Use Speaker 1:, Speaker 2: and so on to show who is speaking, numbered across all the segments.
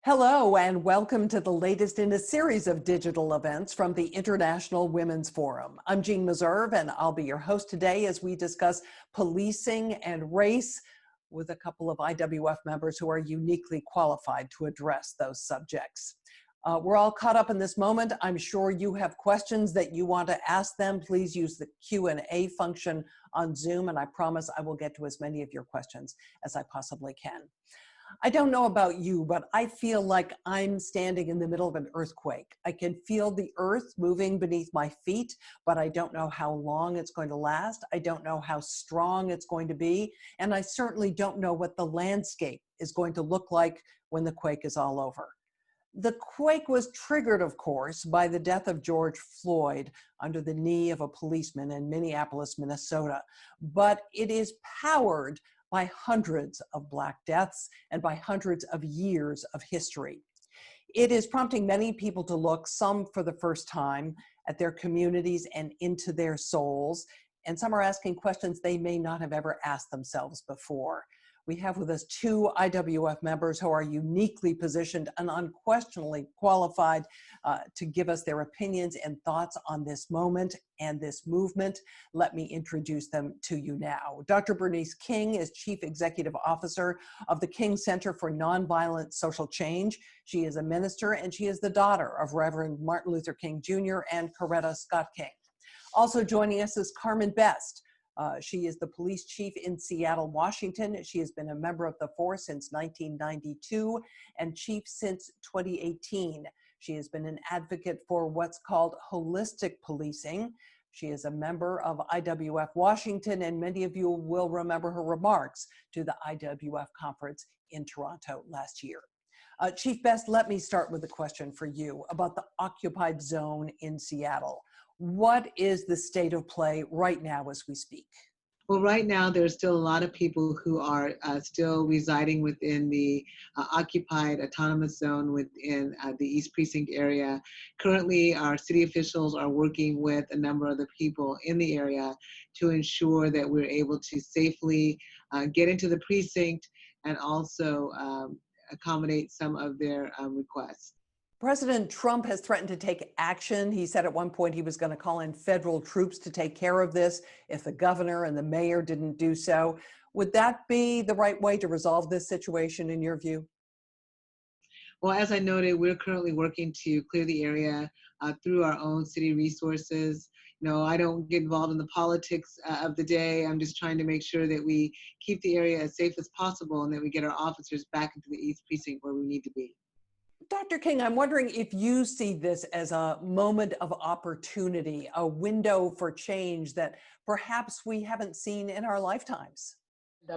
Speaker 1: Hello, and welcome to the latest in a series of digital events from the International Women's Forum. I'm Jeanne Meserve, and I'll be your host today as we discuss policing and race with a couple of IWF members who are uniquely qualified to address those subjects. We're all caught up in this moment. I'm sure you have questions that you want to ask them. Please use the Q&A function on Zoom, and I promise I will get to as many of your questions as I possibly can. I don't know about you, but I feel like I'm standing in the middle of an earthquake. I can feel the earth moving beneath my feet, but I don't know how long it's going to last. I don't know how strong it's going to be. And I certainly don't know what the landscape is going to look like when the quake is all over. The quake was triggered, of course, by the death of George Floyd under the knee of a policeman in Minneapolis, Minnesota. But it is powered by hundreds of Black deaths and by hundreds of years of history. It is prompting many people to look, some for the first time, at their communities and into their souls, and some are asking questions they may not have ever asked themselves before. We have with us two IWF members who are uniquely positioned and unquestionably qualified to give us their opinions and thoughts on this moment and this movement. Let me introduce them to you now. Dr. Bernice King is Chief Executive Officer of the King Center for Nonviolent Social Change. She is a minister and she is the daughter of Reverend Martin Luther King Jr. and Coretta Scott King. Also joining us is Carmen Best. She is the police chief in Seattle, Washington. She has been a member of the force since 1992 and chief since 2018. She has been an advocate for what's called holistic policing. She is a member of IWF Washington, and many of you will remember her remarks to the IWF conference in Toronto last year. Chief Best, let me start with a question for you about the occupied zone in Seattle. What is the state of play right now as we speak?
Speaker 2: Well, right now, there's still a lot of people who are still residing within the occupied autonomous zone within the East Precinct area. Currently, our city officials are working with a number of the people in the area to ensure that we're able to safely get into the precinct and also accommodate some of their requests.
Speaker 1: President Trump has threatened to take action. He said at one point he was going to call in federal troops to take care of this if the governor and the mayor didn't do so. Would that be the right way to resolve this situation in your view?
Speaker 2: Well, as I noted, we're currently working to clear the area through our own city resources. I don't get involved in the politics of the day. I'm just trying to make sure that we keep the area as safe as possible and that we get our officers back into the East Precinct where we need to be.
Speaker 1: Dr. King, I'm wondering if you see this as a moment of opportunity, a window for change that perhaps we haven't seen in our lifetimes.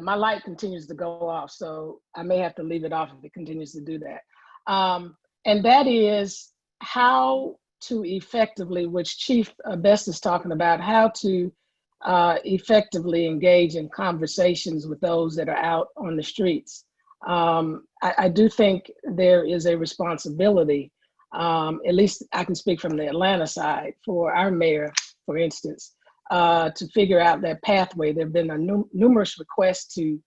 Speaker 3: My light continues to go off, so I may have to leave it off if it continues to do that. And that is how to effectively, which Chief Best is talking about, how to effectively engage in conversations with those that are out on the streets. I do think there is a responsibility, at least I can speak from the Atlanta side, for our mayor, for instance, to figure out that pathway. There have been numerous requests to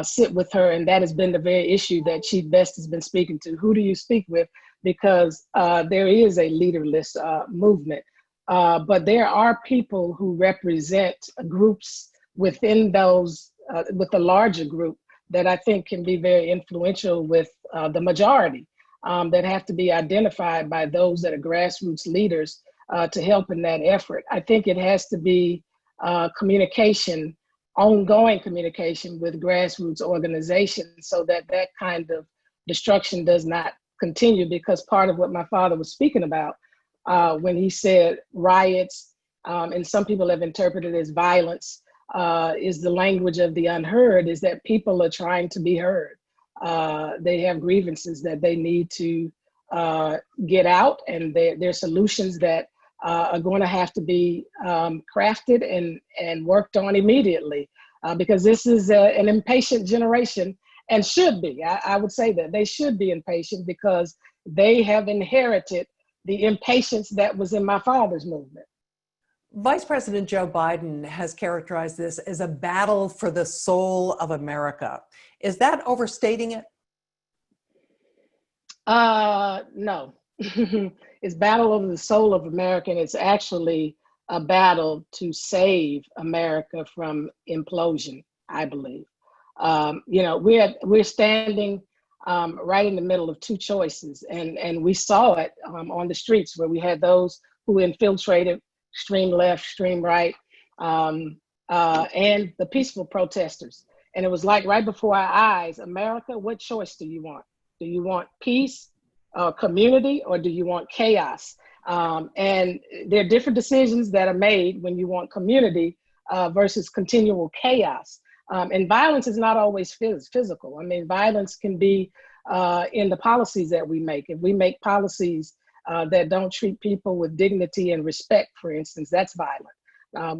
Speaker 3: sit with her, and that has been the very issue that Chief Best has been speaking to. Who do you speak with? Because there is a leaderless movement, but there are people who represent groups within those, with the larger group, that I think can be very influential with the majority that have to be identified by those that are grassroots leaders to help in that effort. I think it has to be communication, ongoing communication with grassroots organizations so that that kind of destruction does not continue, because part of what my father was speaking about when he said riots, and some people have interpreted it as violence, is the language of the unheard, is that people are trying to be heard. They have grievances that they need to get out, and their solutions that are going to have to be crafted and worked on immediately, because this is an impatient generation, and should be. I would say that they should be impatient because they have inherited the impatience that was in my father's movement.
Speaker 1: Vice President Joe Biden has characterized this as a battle for the soul of America. Is that overstating it?
Speaker 3: No. It's battle over the soul of America, and it's actually a battle to save America from implosion, I believe. We're standing right in the middle of two choices, and we saw it on the streets where we had those who infiltrated extreme left, extreme right, and the peaceful protesters. And it was like right before our eyes, America, what choice do you want? Do you want peace, community, or do you want chaos? And there are different decisions that are made when you want community versus continual chaos. And violence is not always physical. I mean, violence can be in the policies that we make. If we make policies that don't treat people with dignity and respect, for instance, that's violent.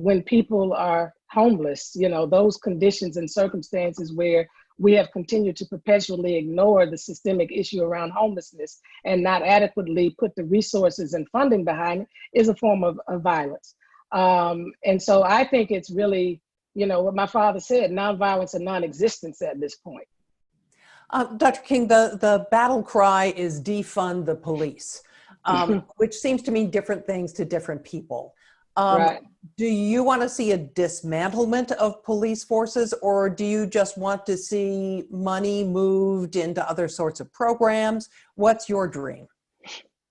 Speaker 3: When people are homeless, those conditions and circumstances where we have continued to perpetually ignore the systemic issue around homelessness and not adequately put the resources and funding behind it is a form of violence. And so I think it's really, what my father said, nonviolence and non-existence at this point.
Speaker 1: Dr. King, the battle cry is defund the police, which seems to mean different things to different people.
Speaker 3: Right.
Speaker 1: Do you want to see a dismantlement of police forces, or do you just want to see money moved into other sorts of programs? What's your dream?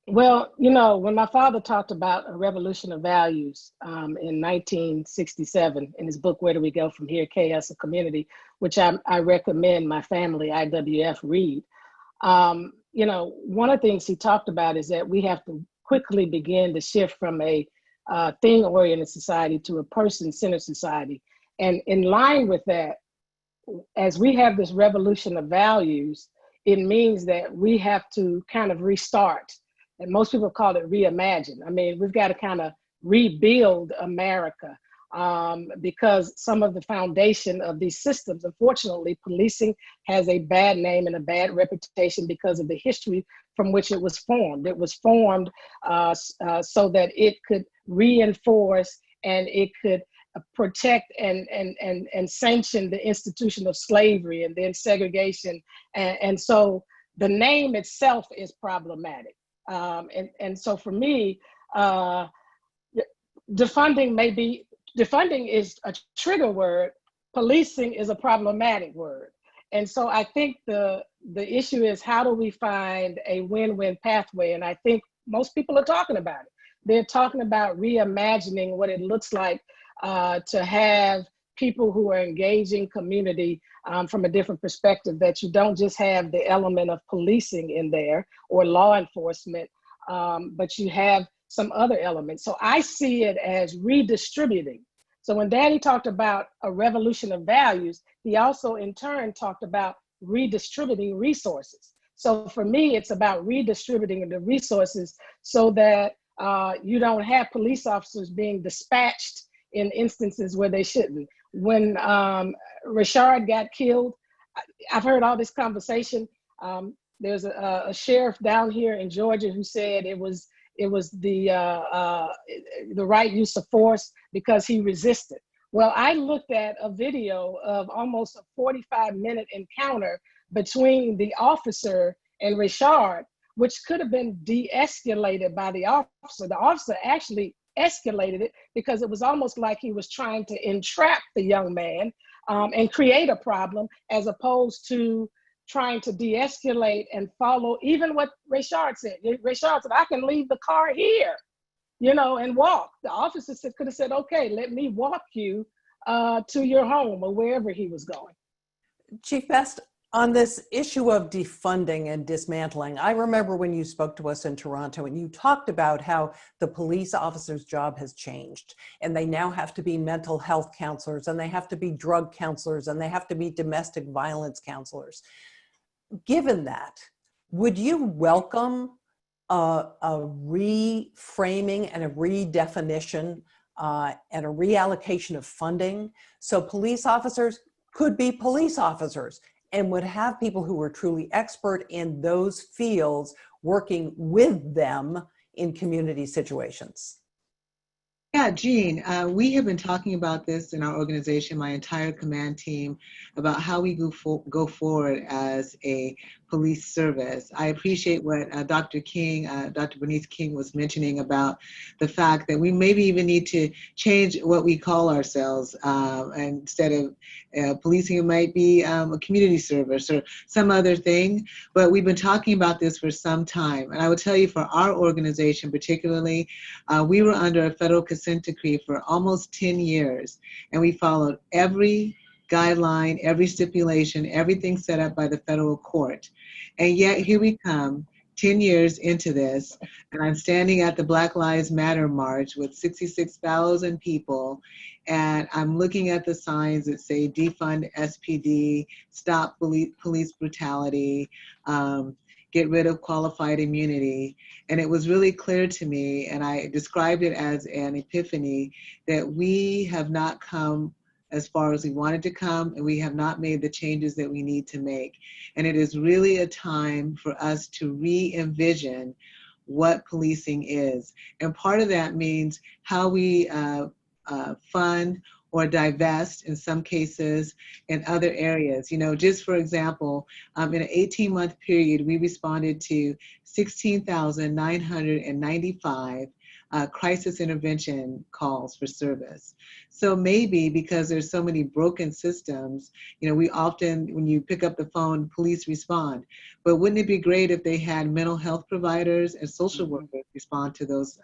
Speaker 3: Well, when my father talked about a revolution of values in 1967 in his book, Where Do We Go From Here? Chaos of Community, which I recommend my family, IWF, read. One of the things he talked about is that we have to quickly begin to shift from a thing-oriented society to a person-centered society. And in line with that, as we have this revolution of values, it means that we have to kind of restart. And most people call it reimagine. I mean, we've got to kind of rebuild America because some of the foundation of these systems, unfortunately, policing has a bad name and a bad reputation because of the history from which it was formed. It was formed so that it could reinforce and it could protect and sanction the institution of slavery and then segregation. And so the name itself is problematic. And so for me, defunding is a trigger word. Policing is a problematic word. And so I think the issue is, how do we find a win-win pathway? And I think most people are talking about it. They're talking about reimagining what it looks like to have people who are engaging community from a different perspective, that you don't just have the element of policing in there or law enforcement, but you have some other elements. So I see it as redistributing. So when Daddy talked about a revolution of values, he also in turn talked about redistributing resources. So for me, it's about redistributing the resources so that you don't have police officers being dispatched in instances where they shouldn't. When Rashard got killed, I've heard all this conversation. There's a sheriff down here in Georgia who said it was the right use of force because he resisted. Well, I looked at a video of almost a 45-minute encounter between the officer and Rashard, which could have been de-escalated by the officer. The officer actually escalated it because it was almost like he was trying to entrap the young man and create a problem, as opposed to trying to de-escalate and follow even what Rashard said. Rashard said, I can leave the car here, and walk. The officer could have said, okay, let me walk you to your home or wherever he was going.
Speaker 1: Chief Best, on this issue of defunding and dismantling, I remember when you spoke to us in Toronto and you talked about how the police officer's job has changed and they now have to be mental health counselors and they have to be drug counselors and they have to be domestic violence counselors. Given that, would you welcome a reframing and a redefinition and a reallocation of funding so police officers could be police officers and would have people who were truly expert in those fields working with them in community situations?
Speaker 2: Yeah, Jeanne, we have been talking about this in our organization, my entire command team, about how we go forward as a police service. I appreciate what Dr. King, Dr. Bernice King was mentioning about the fact that we maybe even need to change what we call ourselves. And instead of policing, it might be a community service or some other thing. But we've been talking about this for some time. And I will tell you, for our organization particularly, we were under a federal consent decree for almost 10 years. And we followed every guideline, every stipulation, everything set up by the federal court. And yet here we come 10 years into this, and I'm standing at the Black Lives Matter march with 66,000 people, and I'm looking at the signs that say defund SPD, stop police brutality, get rid of qualified immunity. And it was really clear to me, and I described it as an epiphany, that we have not come as far as we wanted to come, and we have not made the changes that we need to make. And it is really a time for us to re-envision what policing is. And part of that means how we fund or divest in some cases in other areas. You know, just for example, in an 18-month period, we responded to 16,995 crisis intervention calls for service. So maybe because there's so many broken systems, you know, we often, when you pick up the phone, police respond. But wouldn't it be great if they had mental health providers and social workers respond to those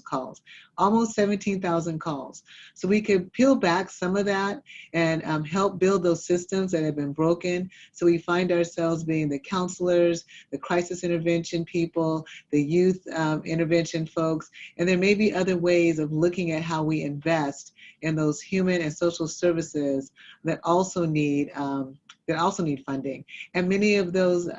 Speaker 2: calls? Almost 17,000 calls. So we could peel back some of that and help build those systems that have been broken. So we find ourselves being the counselors, the crisis intervention people, the youth intervention folks. And there may be other ways of looking at how we invest in those human and social services that also need funding. And many of those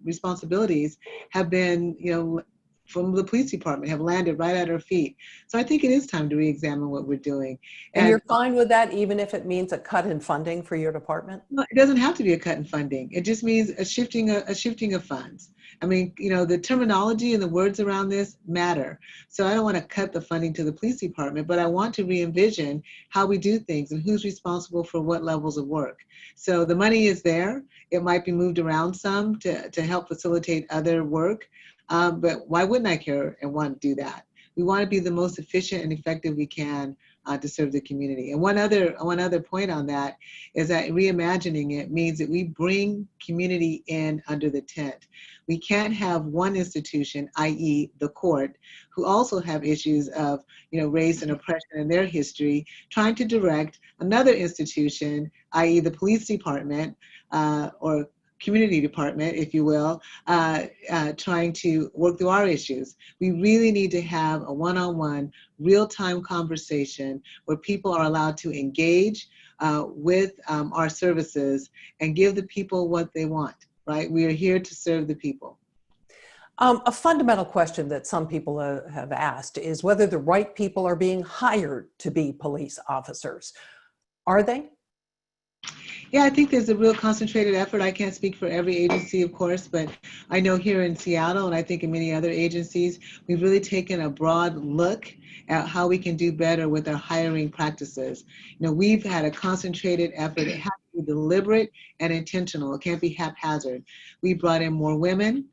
Speaker 2: responsibilities have been, you know, from the police department, have landed right at our feet. So I think it is time to re-examine what we're doing.
Speaker 1: And you're fine with that, even if it means a cut in funding for your department?
Speaker 2: No, it doesn't have to be a cut in funding. It just means a shifting of funds. I mean, you know, the terminology and the words around this matter. So I don't want to cut the funding to the police department, but I want to re-envision how we do things and who's responsible for what levels of work. So the money is there. It might be moved around some to help facilitate other work. But why wouldn't I care and want to do that? We want to be the most efficient and effective we can to serve the community. And one other point on that is that reimagining it means that we bring community in under the tent. We can't have one institution, i.e. the court, who also have issues of, you know, race and oppression in their history, trying to direct another institution, i.e. the police department or community department, if you will, trying to work through our issues. We really need to have a one-on-one, real-time conversation where people are allowed to engage with our services and give the people what they want, right? We are here to serve the people.
Speaker 1: A fundamental question that some people have asked is whether the right people are being hired to be police officers. Are they?
Speaker 2: Yeah, I think there's a real concentrated effort. I can't speak for every agency, of course, but I know here in Seattle, and I think in many other agencies, we've really taken a broad look at how we can do better with our hiring practices. You know, we've had a concentrated effort. It has to be deliberate and intentional. It can't be haphazard. We brought in more women.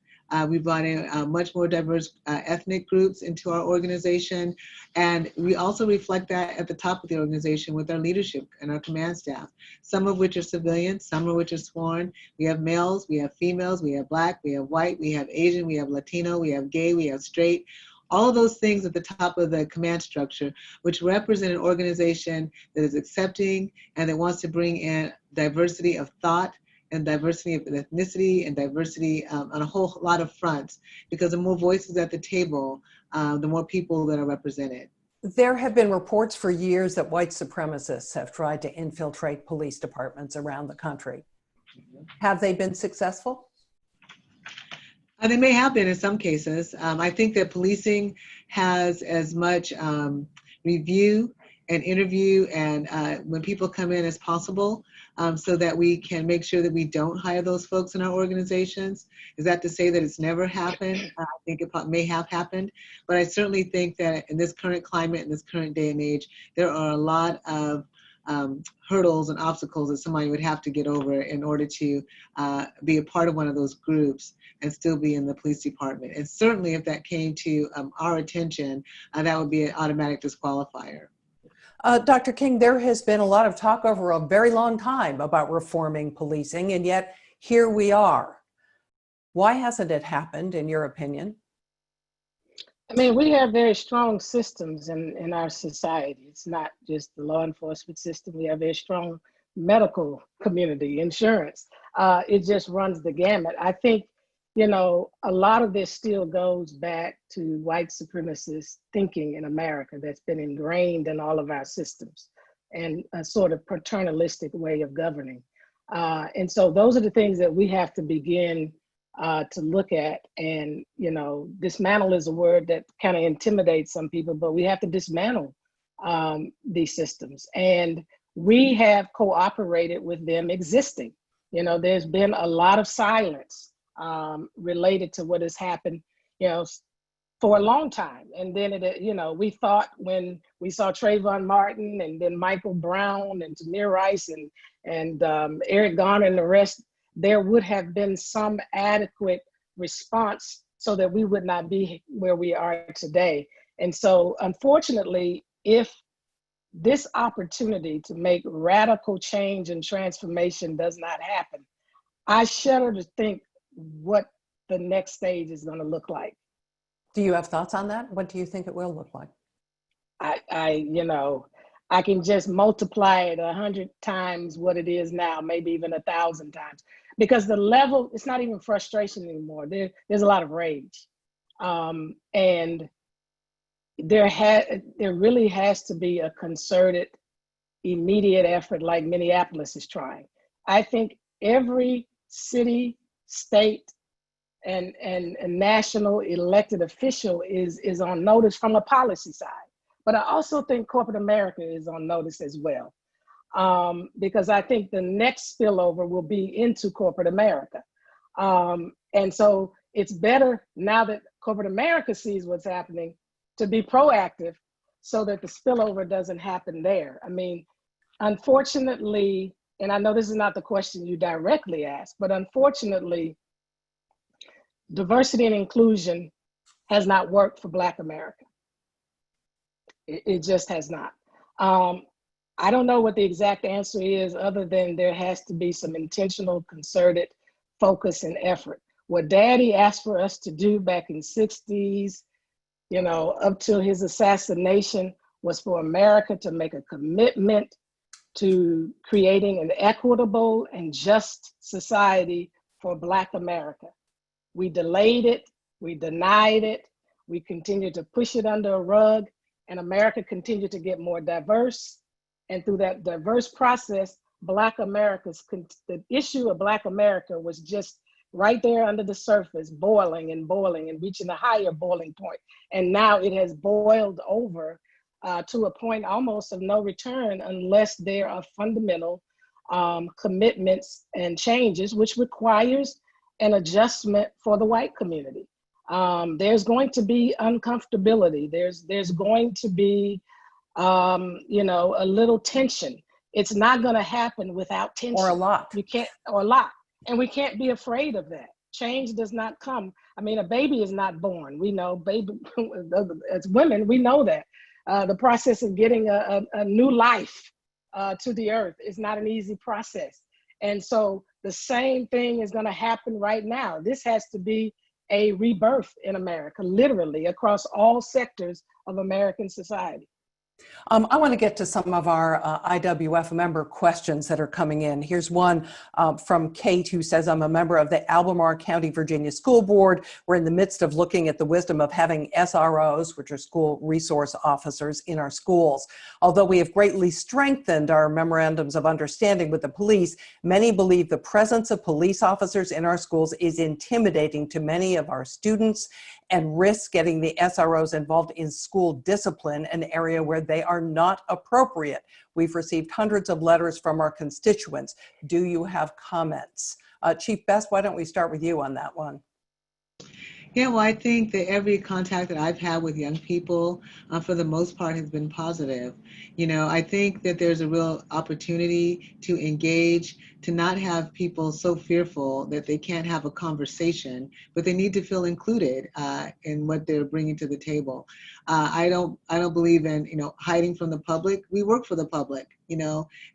Speaker 2: We brought in much more diverse ethnic groups into our organization. And we also reflect that at the top of the organization with our leadership and our command staff, some of which are civilians, some of which are sworn. We have males, we have females, we have Black, we have white, we have Asian, we have Latino, we have gay, we have straight. All of those things at the top of the command structure, which represent an organization that is accepting and that wants to bring in diversity of thought, and diversity of ethnicity and diversity on a whole lot of fronts, because the more voices at the table, the more people that are represented.
Speaker 1: There have been reports for years that white supremacists have tried to infiltrate police departments around the country. Have they been successful?
Speaker 2: They may have been in some cases. I think that policing has as much review and interview and when people come in as possible, so that we can make sure that we don't hire those folks in our organizations. Is that to say that it's never happened? I think it may have happened, but I certainly think that in this current climate, in this current day and age, there are a lot of hurdles and obstacles that somebody would have to get over in order to be a part of one of those groups and still be in the police department. And certainly if that came to our attention, that would be an automatic disqualifier.
Speaker 1: Dr. King, there has been a lot of talk over a very long time about reforming policing, and yet here we are. Why hasn't it happened, in your opinion?
Speaker 3: I mean, we have very strong systems in our society. It's not just the law enforcement system. We have very strong medical community, insurance. It just runs the gamut. I think, you know, a lot of this still goes back to white supremacist thinking in America that's been ingrained in all of our systems, and a sort of paternalistic way of governing. And so those are the things that we have to begin to look at. And, you know, dismantle is a word that kind of intimidates some people, but we have to dismantle these systems. And we have cooperated with them existing. You know, there's been a lot of silence related to what has happened, you know, for a long time. And then, you know, we thought when we saw Trayvon Martin and then Michael Brown and Tamir Rice and Eric Garner and the rest, there would have been some adequate response so that we would not be where we are today. And so, unfortunately, if this opportunity to make radical change and transformation does not happen, I shudder to think what the next stage is going to look like.
Speaker 1: Do you have thoughts on that? What do you think it will look like?
Speaker 3: You know, I can just multiply it 100 times what it is now, maybe even 1,000 times, because the level, it's not even frustration anymore. There's a lot of rage. And there really has to be a concerted, immediate effort like Minneapolis is trying. I think every city, state, and national elected official is on notice from a policy side. But I also think corporate America is on notice as well, because I think the next spillover will be into corporate America. And so it's better now that corporate America sees what's happening to be proactive so that the spillover doesn't happen there. I mean, unfortunately, and I know this is not the question you directly asked, but unfortunately, diversity and inclusion has not worked for Black America. It just has not. I don't know what the exact answer is other than there has to be some intentional, concerted focus and effort. What Daddy asked for us to do back in the 60s, you know, up till his assassination, was for America to make a commitment to creating an equitable and just society for Black America. We delayed it, we denied it, we continued to push it under a rug, and America continued to get more diverse. And through that diverse process, the issue of Black America was just right there under the surface, boiling and boiling and reaching a higher boiling point. And now it has boiled over to a point almost of no return unless there are fundamental commitments and changes, which requires an adjustment for the white community. There's going to be uncomfortability. There's going to be, you know, a little tension. It's not going to happen without tension.
Speaker 1: Or a lot.
Speaker 3: Or a lot. And we can't be afraid of that. Change does not come. I mean, a baby is not born. We know, baby, as women, we know that. The process of getting a new life to the earth is not an easy process. And so the same thing is going to happen right now. This has to be a rebirth in America, literally across all sectors of American society.
Speaker 1: I want to get to some of our IWF member questions that are coming in. Here's one from Kate, who says, I'm a member of the Albemarle County, Virginia School Board. We're in the midst of looking at the wisdom of having SROs, which are school resource officers, in our schools. Although we have greatly strengthened our memorandums of understanding with the police, many believe the presence of police officers in our schools is intimidating to many of our students and risks getting the SROs involved in school discipline, an area where they are not appropriate. We've received hundreds of letters from our constituents. Do you have comments? Chief Best, why don't we start with you on that one?
Speaker 2: Yeah, well, I think that every contact that I've had with young people, for the most part, has been positive. I think that there's a real opportunity to engage, to not have people so fearful that they can't have a conversation, but they need to feel included in what they're bringing to the table. I don't believe in, hiding from the public. We work for the public,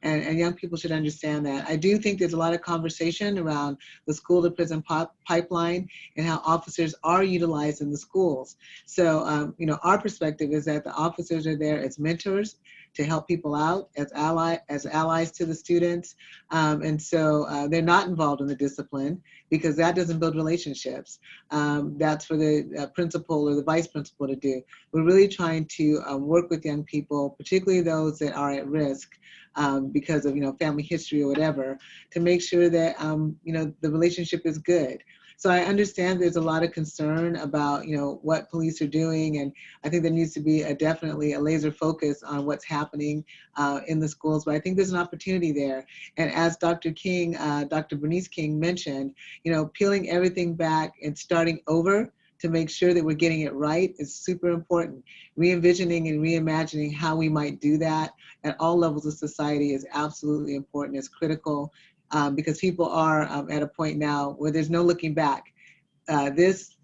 Speaker 2: and young people should understand that. I do think there's a lot of conversation around the school to prison pipeline and how officers are utilized in the schools. So, our perspective is that the officers are there as mentors to help people out, as allies to the students, and so they're not involved in the discipline because that doesn't build relationships. That's for the principal or the vice principal to do. We're really trying to work with young people, particularly those that are at risk because of family history or whatever, to make sure that the relationship is good. So I understand there's a lot of concern about, what police are doing, and I think there needs to be definitely a laser focus on what's happening in the schools. But I think there's an opportunity there. And as Dr. Bernice King mentioned, peeling everything back and starting over to make sure that we're getting it right is super important. Re-envisioning and reimagining how we might do that at all levels of society is absolutely important. It's critical. Because people are at a point now where there's no looking back. This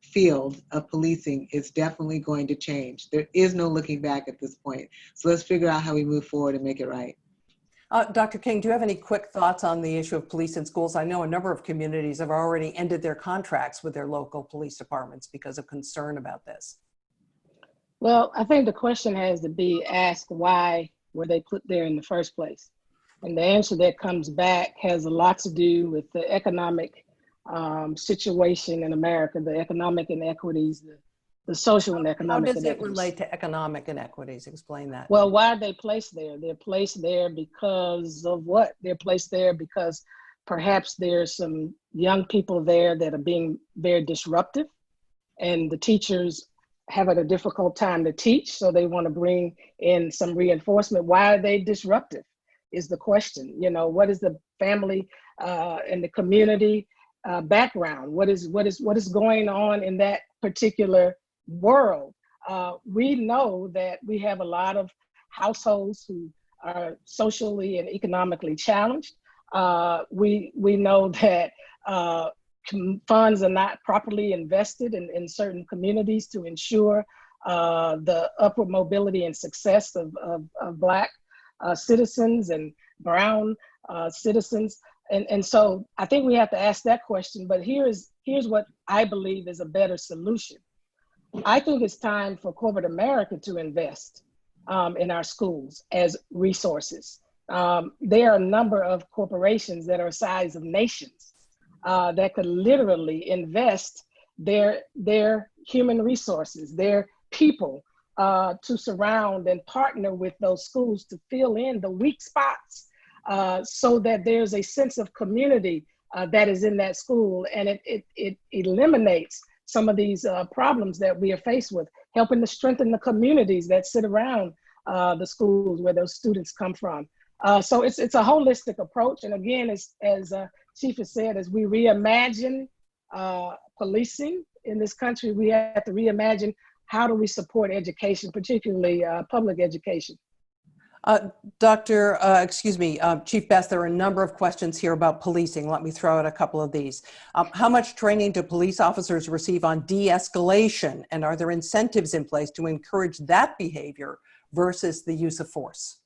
Speaker 2: field of policing is definitely going to change. There is no looking back at this point. So let's figure out how we move forward and make it right.
Speaker 1: Dr. King, do you have any quick thoughts on the issue of police in schools? I know a number of communities have already ended their contracts with their local police departments because of concern about this.
Speaker 3: Well, I think the question has to be asked, why were they put there in the first place? And the answer that comes back has a lot to do with the economic situation in America, the economic inequities, the social and economic inequities.
Speaker 1: How does it relate to economic inequities? Explain that.
Speaker 3: Well, why are they placed there? They're placed there because of what? They're placed there because perhaps there's some young people there that are being very disruptive, and the teachers having a difficult time to teach, so they want to bring in some reinforcement. Why are they disruptive is the question. What is the family and the community background? What is going on in that particular world? We know that we have a lot of households who are socially and economically challenged. We know that funds are not properly invested in certain communities to ensure the upward mobility and success of Black citizens and brown citizens. And so I think we have to ask that question, but here's what I believe is a better solution. I think it's time for corporate America to invest in our schools as resources. There are a number of corporations that are the size of nations that could literally invest their human resources, their people, to surround and partner with those schools to fill in the weak spots so that there's a sense of community that is in that school, and it eliminates some of these problems that we are faced with, helping to strengthen the communities that sit around the schools where those students come from. So it's a holistic approach, and again, as Chief has said, as we reimagine policing in this country, we have to reimagine how do we support education, particularly public education.
Speaker 1: Chief Best, there are a number of questions here about policing. Let me throw out a couple of these. How much training do police officers receive on de-escalation, and are there incentives in place to encourage that behavior versus the use of force?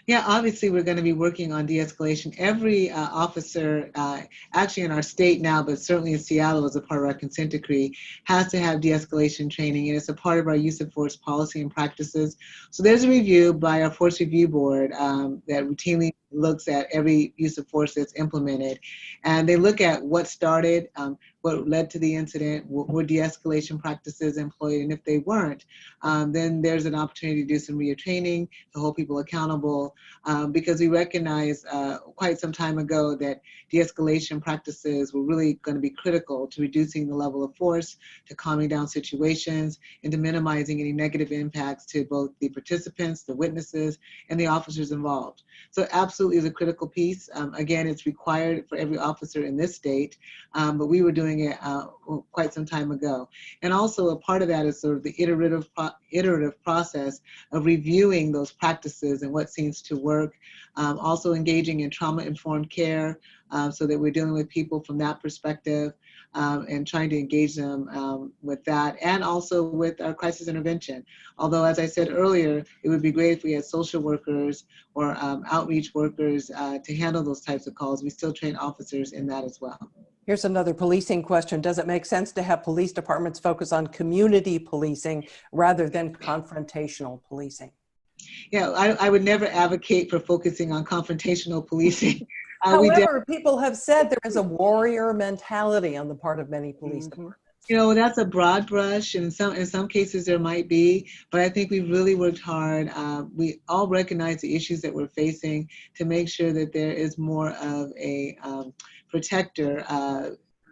Speaker 2: Yeah, obviously we're going to be working on de-escalation. Every officer, actually in our state now, but certainly in Seattle as a part of our consent decree, has to have de-escalation training, and it's a part of our use of force policy and practices. So there's a review by our Force Review Board that routinely looks at every use of force that's implemented, and they look at what started, what led to the incident, were de-escalation practices employed, and if they weren't, then there's an opportunity to do some retraining, to hold people accountable, because we recognized quite some time ago that de-escalation practices were really going to be critical to reducing the level of force, to calming down situations, and to minimizing any negative impacts to both the participants, the witnesses, and the officers involved. So absolutely is a critical piece. Again, it's required for every officer in this state, but we were doing it quite some time ago. And also a part of that is sort of the iterative process of reviewing those practices and what seems to work. Also engaging in trauma-informed care, so that we're dealing with people from that perspective, and trying to engage them with that, and also with our crisis intervention. Although, as I said earlier, it would be great if we had social workers or outreach workers to handle those types of calls. We still train officers in that as well.
Speaker 1: Here's another policing question. Does it make sense to have police departments focus on community policing rather than confrontational policing?
Speaker 2: Yeah, I would never advocate for focusing on confrontational policing.
Speaker 1: However, people have said there is a warrior mentality on the part of many police departments.
Speaker 2: You know, that's a broad brush, and in some cases there might be, but I think we've really worked hard. We all recognize the issues that we're facing to make sure that there is more of a protector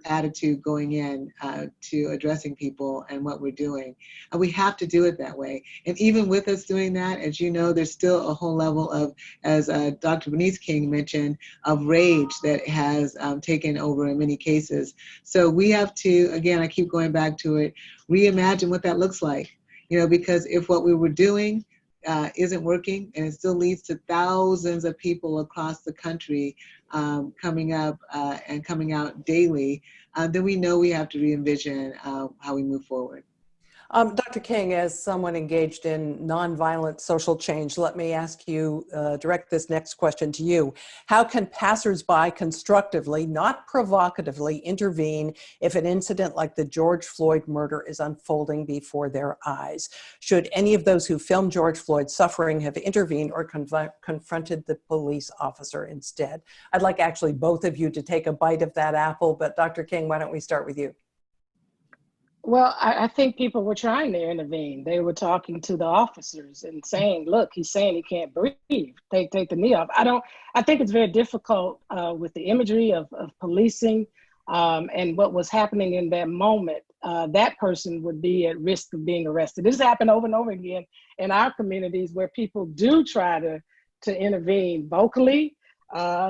Speaker 2: attitude going in to addressing people and what we're doing. And we have to do it that way. And even with us doing that, as you know, there's still a whole level of, as Dr. Bernice King mentioned, of rage that has taken over in many cases. So we have to, again, I keep going back to it, reimagine what that looks like. You know, because if what we were doing isn't working, and it still leads to thousands of people across the country coming up and coming out daily, then we know we have to re-envision how we move forward.
Speaker 1: Dr. King, as someone engaged in nonviolent social change, let me ask you, direct this next question to you. How can passersby constructively, not provocatively, intervene if an incident like the George Floyd murder is unfolding before their eyes? Should any of those who filmed George Floyd's suffering have intervened or confronted the police officer instead? I'd like actually both of you to take a bite of that apple, but Dr. King, why don't we start with you?
Speaker 3: Well, I think people were trying to intervene. They were talking to the officers and saying, look, he's saying he can't breathe. Take the knee off. I think it's very difficult with the imagery of policing and what was happening in that moment. That person would be at risk of being arrested. This has happened over and over again in our communities where people do try to intervene vocally.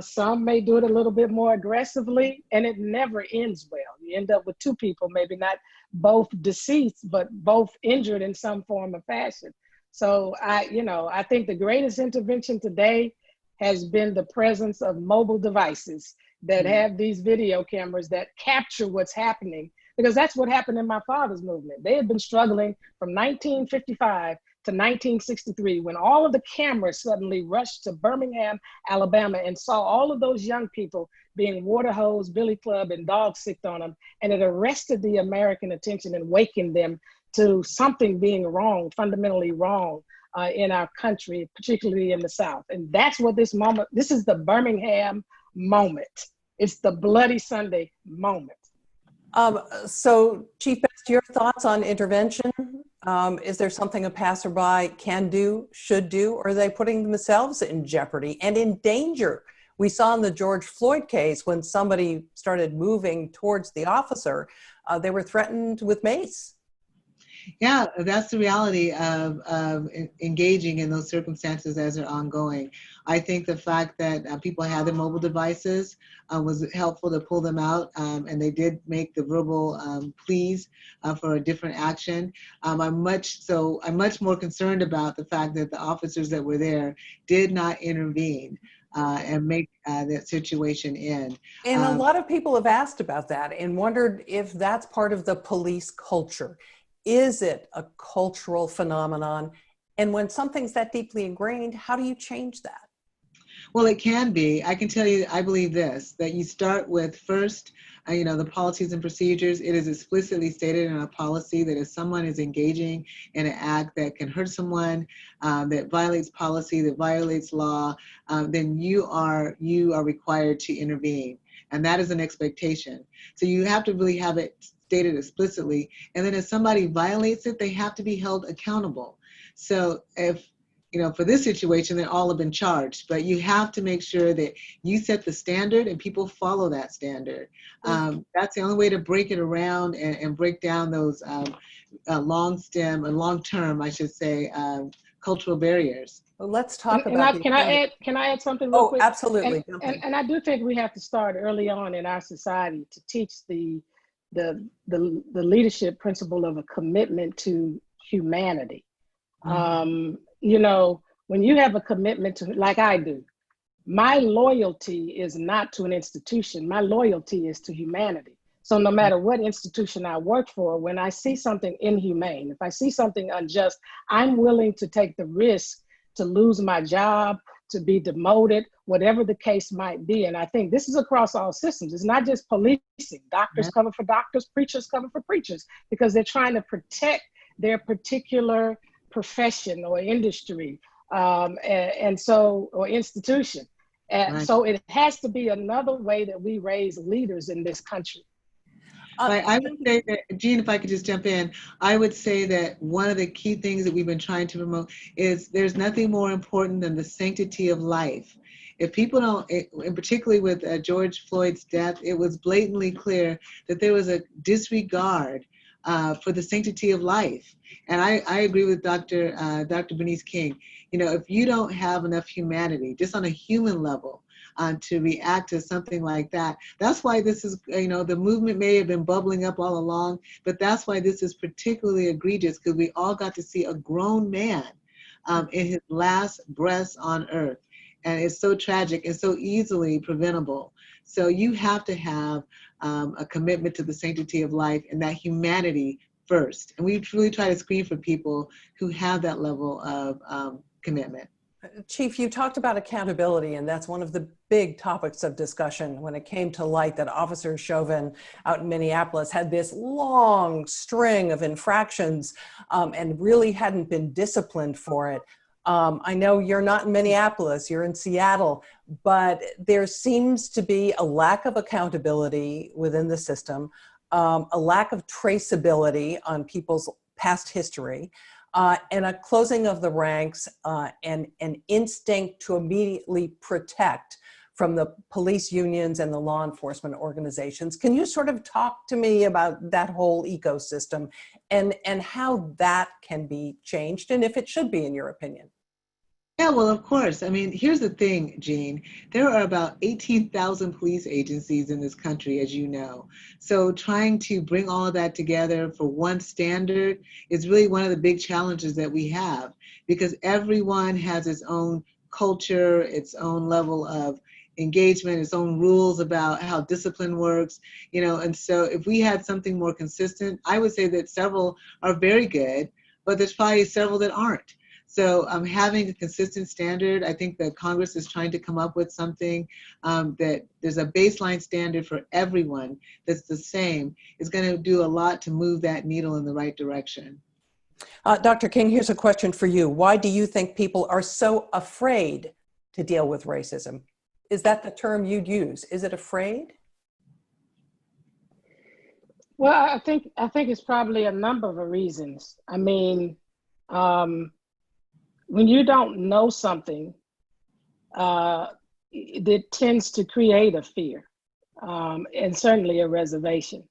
Speaker 3: Some may do it a little bit more aggressively, and it never ends well. You end up with two people, maybe not both deceased, but both injured in some form or fashion. So I think the greatest intervention today has been the presence of mobile devices that have these video cameras that capture what's happening, because that's what happened in my father's movement. They had been struggling from 1955 to 1963, when all of the cameras suddenly rushed to Birmingham, Alabama, and saw all of those young people being water hosed, billy clubbed, and dog sicked on them. And it arrested the American attention and wakened them to something being wrong, fundamentally wrong in our country, particularly in the South. And that's what this is the Birmingham moment. It's the Bloody Sunday moment.
Speaker 1: So Chief Best, your thoughts on intervention? Is there something a passerby can do, should do, or are they putting themselves in jeopardy and in danger? We saw in the George Floyd case, when somebody started moving towards the officer, they were threatened with mace.
Speaker 2: Yeah, that's the reality of engaging in those circumstances as they're ongoing. I think the fact that people had their mobile devices was helpful to pull them out, and they did make the verbal pleas for a different action. I'm much more concerned about the fact that the officers that were there did not intervene and make that situation end.
Speaker 1: And a lot of people have asked about that and wondered if that's part of the police culture. Is it a cultural phenomenon? And when something's that deeply ingrained, how do you change that?
Speaker 2: Well, it can be. I can tell you, I believe this, that you start with first, the policies and procedures. It is explicitly stated in our policy that if someone is engaging in an act that can hurt someone, that violates policy, that violates law, then you are required to intervene. And that is an expectation. So you have to really have it stated explicitly. And then if somebody violates it, they have to be held accountable. So if for this situation, they all have been charged, but you have to make sure that you set the standard and people follow that standard. That's the only way to break it around and break down those long-term, I should say, cultural barriers.
Speaker 1: Well, let's talk
Speaker 3: and
Speaker 1: about
Speaker 3: can I add something real quick?
Speaker 1: Absolutely.
Speaker 3: And I do think we have to start early on in our society to teach the leadership principle of a commitment to humanity. When you have a commitment to, like I do, my loyalty is not to an institution. My loyalty is to humanity. So no matter what institution I work for, when I see something inhumane, if I see something unjust, I'm willing to take the risk to lose my job, to be demoted, whatever the case might be. And I think this is across all systems. It's not just policing. Doctors cover for doctors, preachers cover for preachers, because they're trying to protect their particular profession or industry, or institution. So it has to be another way that we raise leaders in this country.
Speaker 2: I would say that, Jeanne, if I could just jump in, I would say that one of the key things that we've been trying to promote is there's nothing more important than the sanctity of life. If people don't, and particularly with George Floyd's death, it was blatantly clear that there was a disregard for the sanctity of life. And I agree with Dr. Bernice King. If you don't have enough humanity, just on a human level, to react to something like that. That's why this is, the movement may have been bubbling up all along, but that's why this is particularly egregious, because we all got to see a grown man in his last breaths on earth. And it's so tragic and so easily preventable. So you have to have a commitment to the sanctity of life and that humanity first. And we truly try to screen for people who have that level of commitment.
Speaker 1: Chief, you talked about accountability, and that's one of the big topics of discussion when it came to light that Officer Chauvin out in Minneapolis had this long string of infractions and really hadn't been disciplined for it. I know you're not in Minneapolis, you're in Seattle, but there seems to be a lack of accountability within the system, a lack of traceability on people's past history, and a closing of the ranks and an instinct to immediately protect from the police unions and the law enforcement organizations. Can you sort of talk to me about that whole ecosystem and how that can be changed, and if it should be, in your opinion?
Speaker 2: Yeah, well, of course. I mean, here's the thing, Jeanne. There are about 18,000 police agencies in this country, as you know. So trying to bring all of that together for one standard is really one of the big challenges that we have, because everyone has its own culture, its own level of engagement, its own rules about how discipline works, and so if we had something more consistent, I would say that several are very good, but there's probably several that aren't. So having a consistent standard, I think that Congress is trying to come up with something that there's a baseline standard for everyone that's the same, is going to do a lot to move that needle in the right direction.
Speaker 1: Dr. King, here's a question for you. Why do you think people are so afraid to deal with racism? Is that the term you'd use? Is it afraid?
Speaker 3: Well, I think it's probably a number of reasons. I mean, when you don't know something, it tends to create a fear, and certainly a reservation.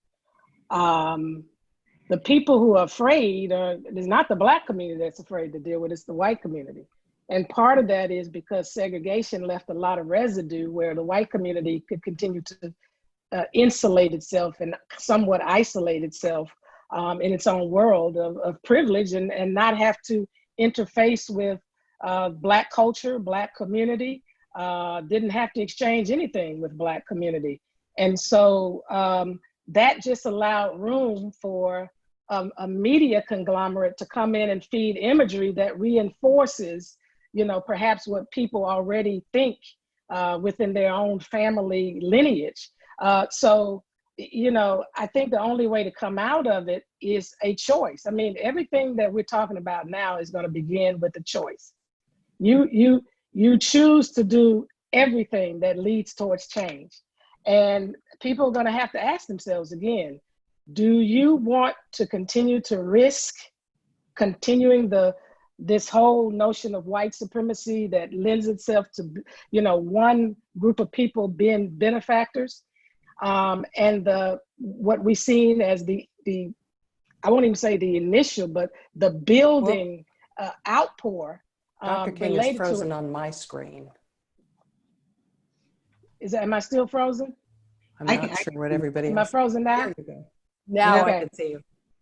Speaker 3: The people who are afraid it's not the Black community that's afraid to deal with, it's the white community. And part of that is because segregation left a lot of residue where the white community could continue to insulate itself and somewhat isolate itself in its own world of privilege and not have to interface with Black culture, Black community, didn't have to exchange anything with Black community. And so that just allowed room for a media conglomerate to come in and feed imagery that reinforces, perhaps what people already think within their own family lineage. So I think the only way to come out of it is a choice. I mean, everything that we're talking about now is going to begin with a choice. You choose to do everything that leads towards change. And people are going to have to ask themselves again, do you want to continue to risk continuing the this whole notion of white supremacy that lends itself to, one group of people being benefactors, and what we've seen as the I won't even say the initial, but the building outpour.
Speaker 1: Dr. King is frozen on my screen.
Speaker 3: Am I still frozen?
Speaker 1: I'm not sure what everybody else.
Speaker 3: Am I frozen now?
Speaker 1: There you go. Now I can see you.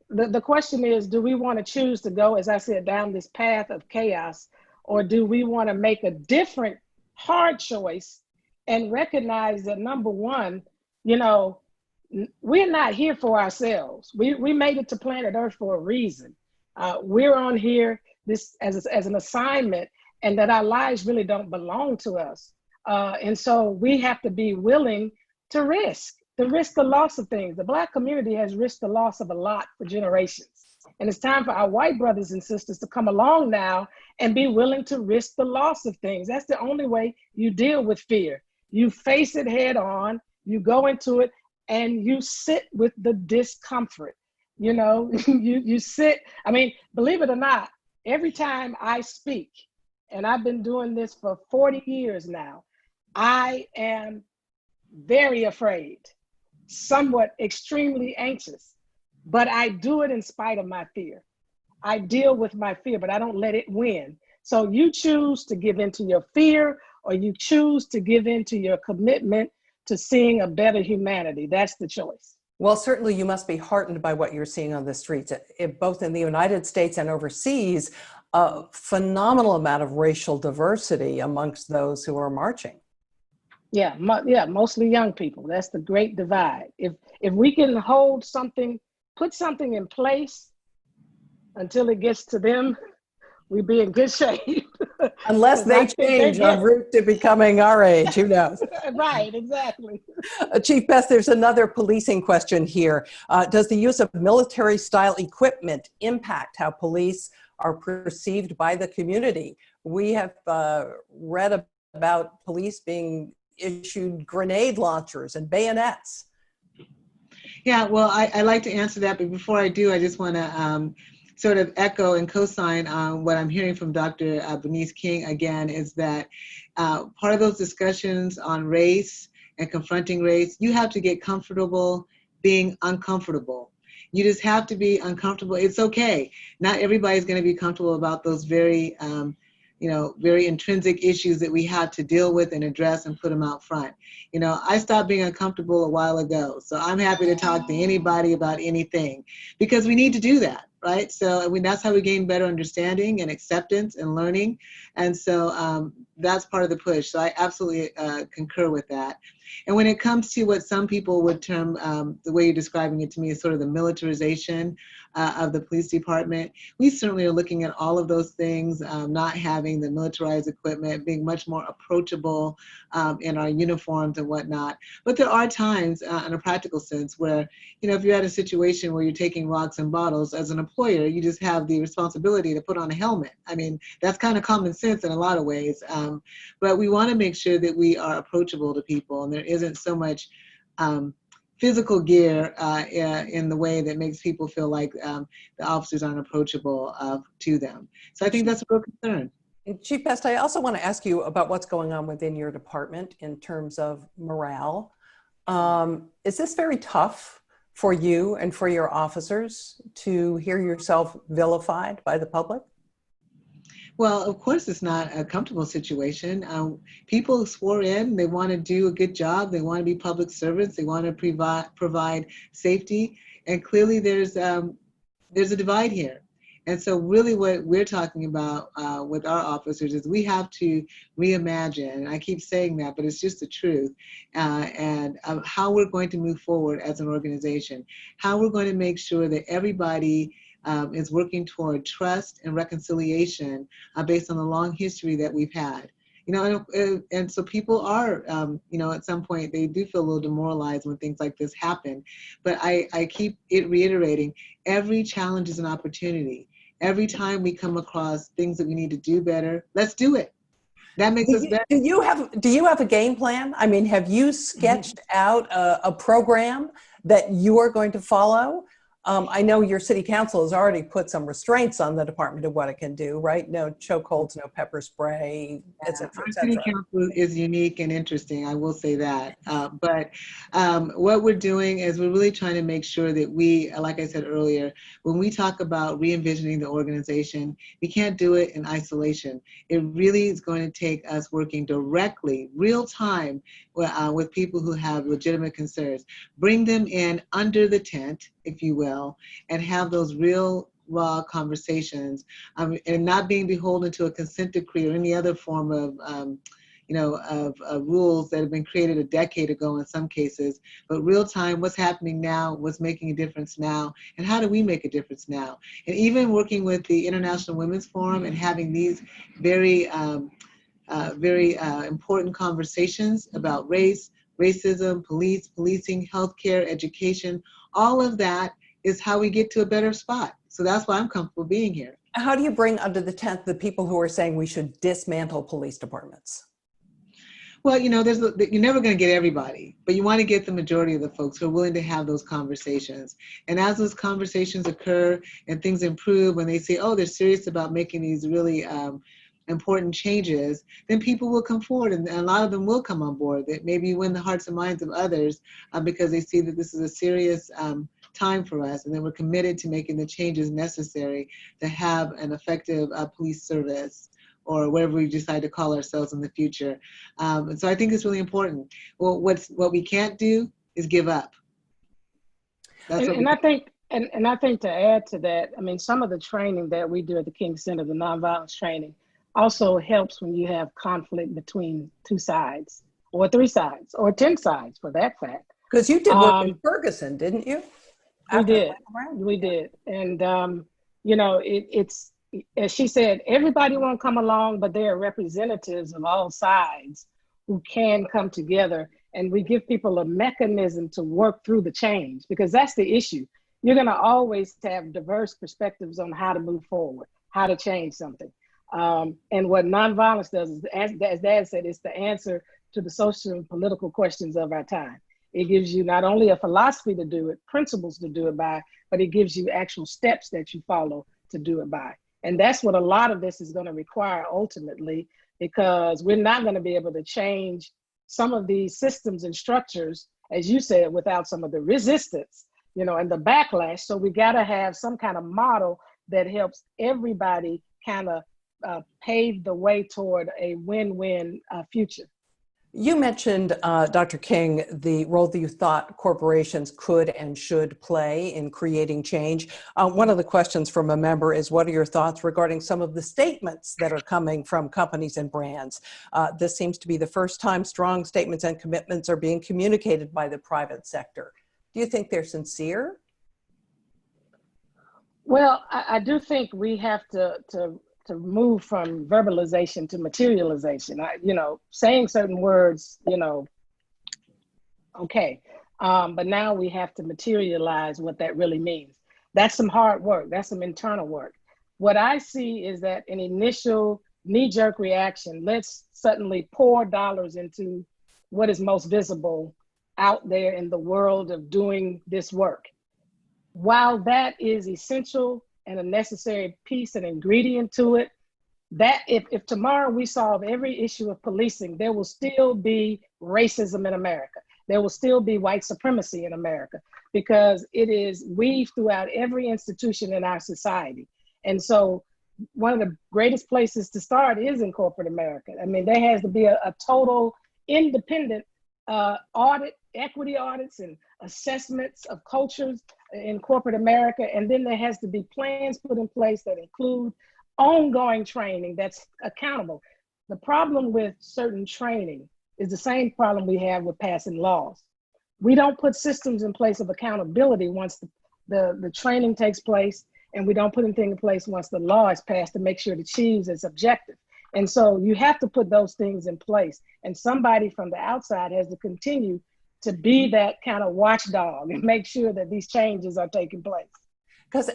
Speaker 3: The question is, do we want to choose to go, as I said, down this path of chaos, or do we want to make a different hard choice and recognize that, number one, we're not here for ourselves. We made it to planet Earth for a reason. We're on here this as an assignment, and that our lives really don't belong to us. And so we have to be willing to risk the loss of things. The Black community has risked the loss of a lot for generations. And it's time for our white brothers and sisters to come along now and be willing to risk the loss of things. That's the only way you deal with fear. You face it head on, you go into it, and you sit with the discomfort. You sit, believe it or not, every time I speak, and I've been doing this for 40 years now, I am very afraid, somewhat extremely anxious, but I do it in spite of my fear. I deal with my fear, but I don't let it win. So you choose to give into your fear, or you choose to give into your commitment to seeing a better humanity. That's the choice.
Speaker 1: Well, certainly you must be heartened by what you're seeing on the streets, both in the United States and overseas, a phenomenal amount of racial diversity amongst those who are marching.
Speaker 3: Yeah, mostly young people. That's the great divide. If we can hold something, put something in place until it gets to them, we'd be in good shape.
Speaker 1: Unless they change en route to becoming our age, who knows?
Speaker 3: Right, exactly.
Speaker 1: Chief Best, there's another policing question here. Does the use of military-style equipment impact how police are perceived by the community? We have read about police being issued grenade launchers and bayonets.
Speaker 2: Yeah, well, I like to answer that, but before I do, I just want to sort of echo and co-sign on what I'm hearing from Dr. Bernice King again, is that part of those discussions on race and confronting race, you have to get comfortable being uncomfortable. You just have to be uncomfortable. It's okay. Not everybody's going to be comfortable about those very very intrinsic issues that we have to deal with and address and put them out front. I stopped being uncomfortable a while ago, so I'm happy to talk to anybody about anything, because we need to do that, right? So that's how we gain better understanding and acceptance and learning. And so that's part of the push. So I absolutely concur with that. And when it comes to what some people would term, the way you're describing it to me, is sort of the militarization of the police department, we certainly are looking at all of those things, not having the militarized equipment, being much more approachable in our uniforms and whatnot. But there are times in a practical sense where, if you're at a situation where you're taking rocks and bottles, as an employer, you just have the responsibility to put on a helmet. That's kind of common sense in a lot of ways. But we want to make sure that we are approachable to people, and there isn't so much physical gear in the way that makes people feel like the officers aren't approachable to them. So I think that's a real concern.
Speaker 1: Chief Best, I also want to ask you about what's going on within your department in terms of morale. Is this very tough for you and for your officers to hear yourself vilified by the public?
Speaker 2: Well, of course, it's not a comfortable situation. People swore in, they want to do a good job, they want to be public servants, they want to provide safety, and clearly there's a divide here. And so really what we're talking about with our officers is we have to reimagine, and I keep saying that, but it's just the truth, and how we're going to move forward as an organization, how we're going to make sure that everybody is working toward trust and reconciliation based on the long history that we've had. And so people are, at some point they do feel a little demoralized when things like this happen. But I keep it reiterating, every challenge is an opportunity. Every time we come across things that we need to do better, let's do it. That makes us better.
Speaker 1: Do you have a game plan? Have you sketched out a program that you are going to follow I know your city council has already put some restraints on the department of what it can do, right? No chokeholds, no pepper spray, et cetera,
Speaker 2: Our
Speaker 1: et
Speaker 2: city
Speaker 1: cetera.
Speaker 2: council is unique and interesting, I will say that. But what we're doing is we're really trying to make sure that we, like I said earlier, when we talk about re-envisioning the organization, we can't do it in isolation. It really is going to take us working directly, real time, with people who have legitimate concerns. Bring them in under the tent, if you will, and have those real raw conversations, and not being beholden to a consent decree or any other form of, rules that have been created a decade ago in some cases, but real time, what's happening now, what's making a difference now, and how do we make a difference now? And even working with the International Women's Forum and having these very important conversations about race, racism, policing, healthcare, education, all of that is how we get to a better spot. So that's why I'm comfortable being here.
Speaker 1: How do you bring under the tent the people who are saying we should dismantle police departments?
Speaker 2: Well, you're never going to get everybody, but you want to get the majority of the folks who are willing to have those conversations. And as those conversations occur and things improve, when they say, oh, they're serious about making these really important changes, then people will come forward, and a lot of them will come on board. That maybe win the hearts and minds of others because they see that this is a serious time for us, and then we're committed to making the changes necessary to have an effective police service, or whatever we decide to call ourselves in the future. And so I think it's really important. Well, what we can't do is give up.
Speaker 3: I think to add to that, I mean, some of the training that we do at the King Center, the nonviolence training, also helps when you have conflict between two sides, or three sides, or 10 sides for that fact.
Speaker 1: Because you did work in Ferguson, didn't you?
Speaker 3: We did. And, it's, as she said, everybody won't come along, but there are representatives of all sides who can come together, and we give people a mechanism to work through the change, because that's the issue. You're going to always have diverse perspectives on how to move forward, how to change something. And what nonviolence does is, as Dad said, it's the answer to the social and political questions of our time. It gives you not only a philosophy to do it, principles to do it by, but it gives you actual steps that you follow to do it by. And that's what a lot of this is going to require ultimately, because we're not going to be able to change some of these systems and structures, as you said, without some of the resistance, and the backlash. So we got to have some kind of model that helps everybody kind of pave the way toward a win-win future.
Speaker 1: You mentioned, Dr. King, the role that you thought corporations could and should play in creating change. One of the questions from a member is, what are your thoughts regarding some of the statements that are coming from companies and brands? This seems to be the first time strong statements and commitments are being communicated by the private sector. Do you think they're sincere?
Speaker 3: Well, I do think we have to move from verbalization to materialization. Saying certain words, okay. But now we have to materialize what that really means. That's some hard work. That's some internal work. What I see is that an initial knee-jerk reaction, let's suddenly pour dollars into what is most visible out there in the world of doing this work. While that is essential and a necessary piece and ingredient to it, that if tomorrow we solve every issue of policing, there will still be racism in America. There will still be white supremacy in America, because it is weaved throughout every institution in our society. And so one of the greatest places to start is in corporate America. I mean, there has to be a total independent audit, equity audits and assessments of cultures in corporate America. And then there has to be plans put in place that include ongoing training that's accountable. The problem with certain training is the same problem we have with passing laws. We don't put systems in place of accountability once the training takes place, and we don't put anything in place once the law is passed to make sure it achieves its objective. And so you have to put those things in place, and somebody from the outside has to continue to be that kind of watchdog and make sure that these changes are taking place.
Speaker 1: Because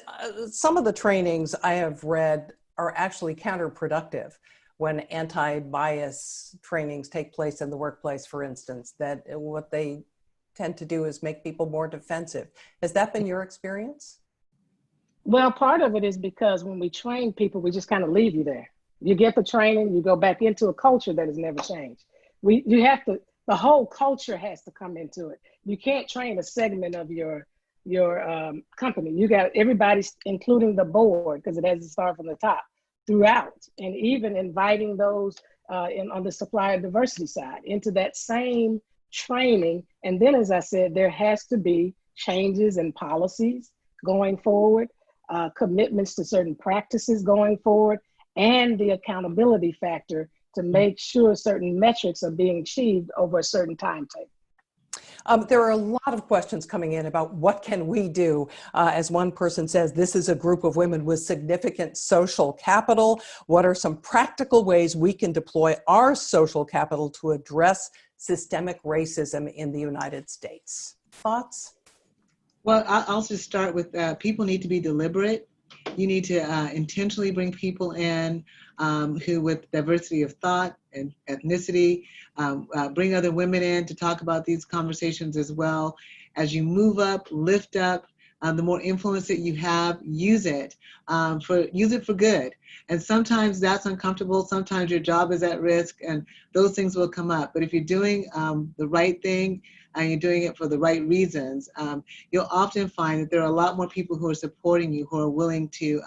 Speaker 1: some of the trainings I have read are actually counterproductive when anti-bias trainings take place in the workplace, for instance, that what they tend to do is make people more defensive. Has that been your experience?
Speaker 3: Well, part of it is because when we train people, we just kind of leave you there. You get the training, you go back into a culture that has never changed. The whole culture has to come into it. You can't train a segment of your company. You got everybody, including the board, because it has to start from the top throughout, and even inviting those on the supplier diversity side into that same training. And then, as I said, there has to be changes in policies going forward, commitments to certain practices going forward, and the accountability factor to make sure certain metrics are being achieved over a certain timetable.
Speaker 1: There are a lot of questions coming in about what can we do. As one person says, this is a group of women with significant social capital. What are some practical ways we can deploy our social capital to address systemic racism in the United States? Thoughts?
Speaker 2: Well, I'll just start with people need to be deliberate. You need to intentionally bring people in who with diversity of thought and ethnicity, bring other women in to talk about these conversations as well. As you move up, lift up, the more influence that you have, use it for good. And sometimes that's uncomfortable. Sometimes your job is at risk and those things will come up. But if you're doing the right thing, and you're doing it for the right reasons, you'll often find that there are a lot more people who are supporting you, who are willing to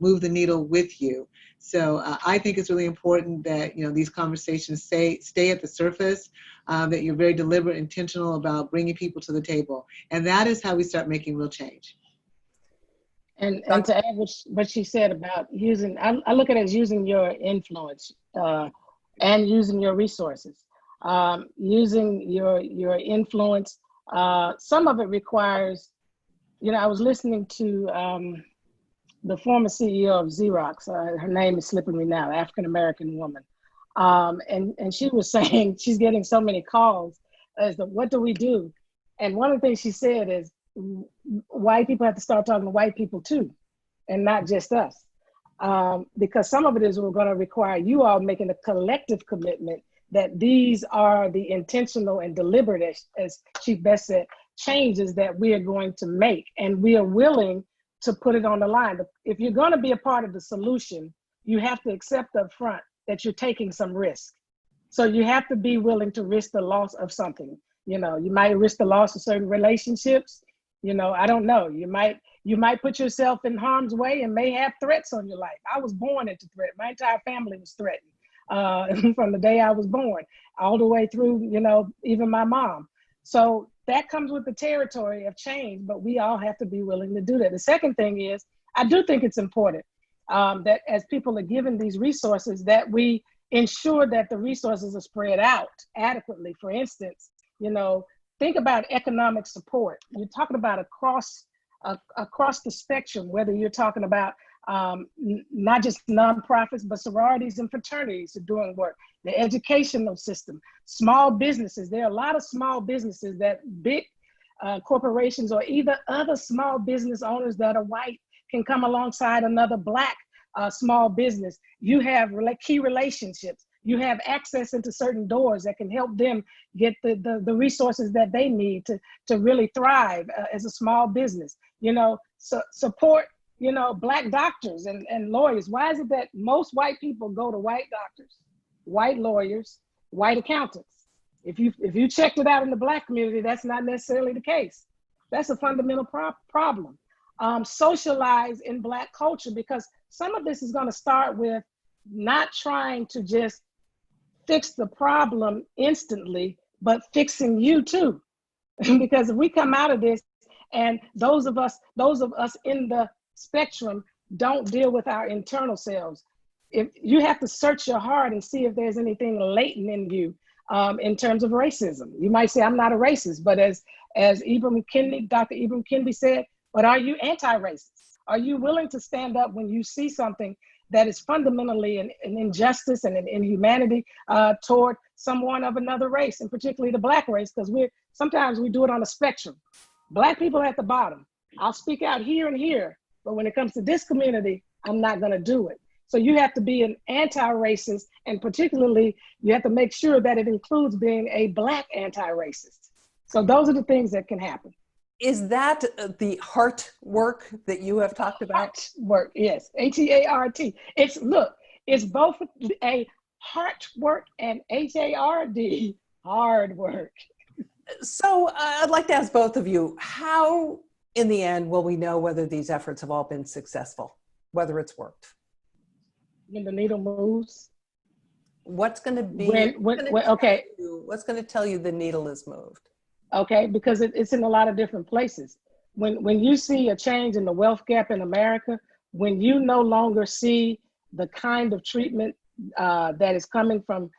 Speaker 2: move the needle with you. So I think it's really important that these conversations stay at the surface, that you're very deliberate, intentional about bringing people to the table. And that is how we start making real change.
Speaker 3: And to add what she said about using, I look at it as using your influence and using your resources. Using your influence. Some of it requires, I was listening to the former CEO of Xerox. Her name is slipping me now, African-American woman. And she was saying she's getting so many calls as to what do we do? And one of the things she said is white people have to start talking to white people too, and not just us. Because some of it is we're going to require you all making a collective commitment that these are the intentional and deliberate, as Chief Best said, changes that we are going to make. And we are willing to put it on the line. If you're going to be a part of the solution, you have to accept up front that you're taking some risk. So you have to be willing to risk the loss of something. You might risk the loss of certain relationships. I don't know. You might put yourself in harm's way and may have threats on your life. I was born into threat. My entire family was threatened. From the day I was born, all the way through, even my mom. So that comes with the territory of change, but we all have to be willing to do that. The second thing is, I do think it's important that as people are given these resources, that we ensure that the resources are spread out adequately. For instance, think about economic support. You're talking about across the spectrum, whether you're talking about not just nonprofits, but sororities and fraternities are doing work, the educational system, small businesses. There are a lot of small businesses that big corporations or either other small business owners that are white can come alongside another Black small business. You have key relationships. You have access into certain doors that can help them get the resources that they need to really thrive as a small business. Support Black doctors and lawyers. Why is it that most white people go to white doctors, white lawyers, white accountants? If you checked it out in the Black community, that's not necessarily the case. That's a fundamental problem. Socialize in Black culture, because some of this is going to start with not trying to just fix the problem instantly, but fixing you too. Because if we come out of this and those of us in the spectrum don't deal with our internal selves, if you have to search your heart and see if there's anything latent in you in terms of racism. You might say, I'm not a racist, but as Dr. Ibram Kendi said, but are you anti-racist? Are you willing to stand up when you see something that is fundamentally an injustice and an inhumanity toward someone of another race, and particularly the Black race? Because sometimes we do it on a spectrum. Black people at the bottom. I'll speak out here and here, but when it comes to this community, I'm not going to do it. So you have to be an anti-racist, and particularly you have to make sure that it includes being a Black anti-racist. So those are the things that can happen.
Speaker 1: Is that the heart work that you have talked about?
Speaker 3: Heart work, yes. HEART. It's both a heart work and HARD, hard work.
Speaker 1: So I'd like to ask both of you, how in the end will we know whether these efforts have all been successful, whether it's worked?
Speaker 3: When the needle moves.
Speaker 1: What's going to be,
Speaker 3: okay.
Speaker 1: What's going to tell you the needle is moved?
Speaker 3: Okay, because it's in a lot of different places. When you see a change in the wealth gap in America, when you no longer see the kind of treatment that is coming from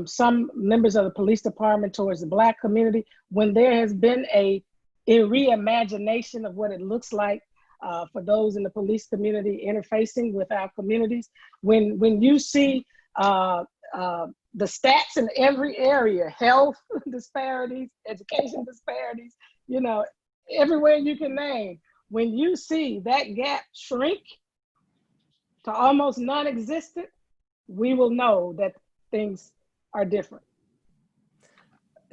Speaker 3: some members of the police department towards the Black community, when there has been a reimagination of what it looks like for those in the police community interfacing with our communities, when you see the stats in every area, health disparities, education disparities, everywhere you can name, when you see that gap shrink to almost non-existent, we will know that things are different.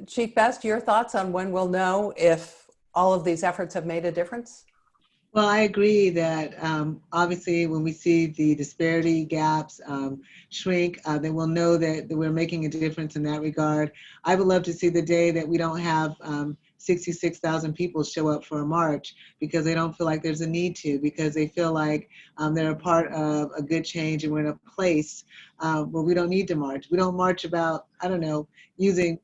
Speaker 1: Chief Best, your thoughts on when we'll know if all of these efforts have made a difference?
Speaker 2: Well, I agree that obviously when we see the disparity gaps shrink, then we'll know that we're making a difference in that regard. I would love to see the day that we don't have 66,000 people show up for a march because they don't feel like there's a need to, because they feel like they're a part of a good change and we're in a place where we don't need to march. We don't march about, I don't know, using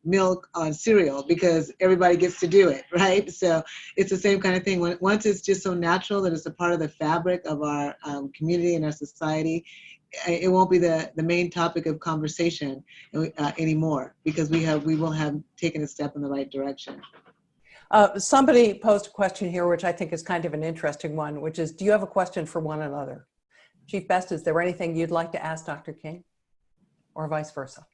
Speaker 2: milk on cereal because everybody gets to do it, right? So it's the same kind of thing. Once it's just so natural that it's a part of the fabric of our community and our society, it won't be the main topic of conversation anymore because we will have taken a step in the right direction.
Speaker 1: Somebody posed a question here, which I think is kind of an interesting one, which is, do you have a question for one another? Chief Best, is there anything you'd like to ask Dr. King or vice versa?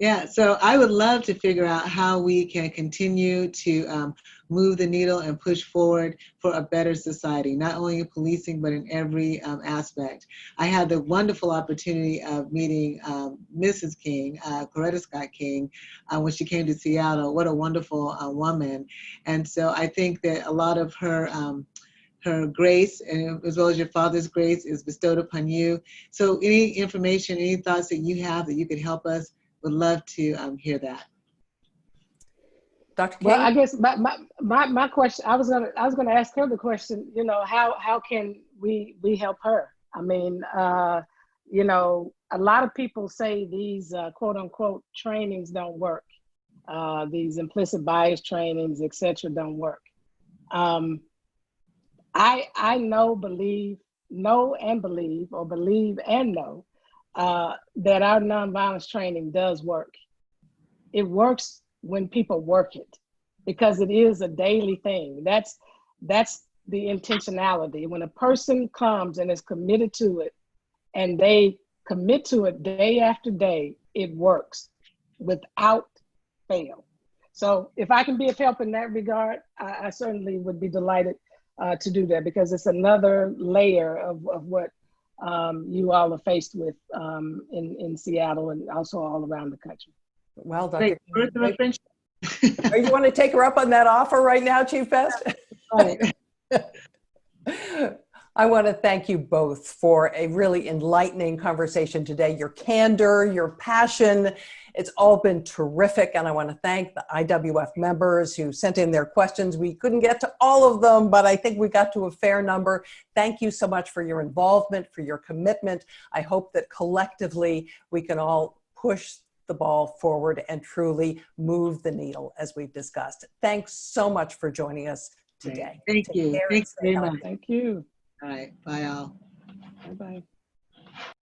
Speaker 2: Yeah, so I would love to figure out how we can continue to move the needle and push forward for a better society, not only in policing, but in every aspect. I had the wonderful opportunity of meeting Mrs. King, Coretta Scott King, when she came to Seattle. What a wonderful woman. And so I think that a lot of her grace, and as well as your father's grace, is bestowed upon you. So any information, any thoughts that you have that you could help us, would love to hear that.
Speaker 1: Dr. King?
Speaker 3: Well, I guess my question, I was gonna ask her the question, how can we help her? I mean, a lot of people say these quote unquote trainings don't work. These implicit bias trainings, et cetera, don't work. I believe and know that our nonviolence training does work. It works when people work it because it is a daily thing. That's the intentionality. When a person comes and is committed to it and they commit to it day after day, it works without fail. So if I can be of help in that regard, I certainly would be delighted to do that because it's another layer of what you all are faced with in Seattle and also all around the country.
Speaker 1: Well, Dr.
Speaker 2: King,
Speaker 1: you want to take her up on that offer right now, Chief Best?
Speaker 2: Right.
Speaker 1: I want to thank you both for a really enlightening conversation today. Your candor, your passion, it's all been terrific. And I want to thank the IWF members who sent in their questions. We couldn't get to all of them, but I think we got to a fair number. Thank you so much for your involvement, for your commitment. I hope that collectively we can all push the ball forward and truly move the needle as we've discussed. Thanks so much for joining us today.
Speaker 2: Thank you. Thanks very much.
Speaker 3: Thank you.
Speaker 2: All right. Bye all.
Speaker 3: Bye-bye.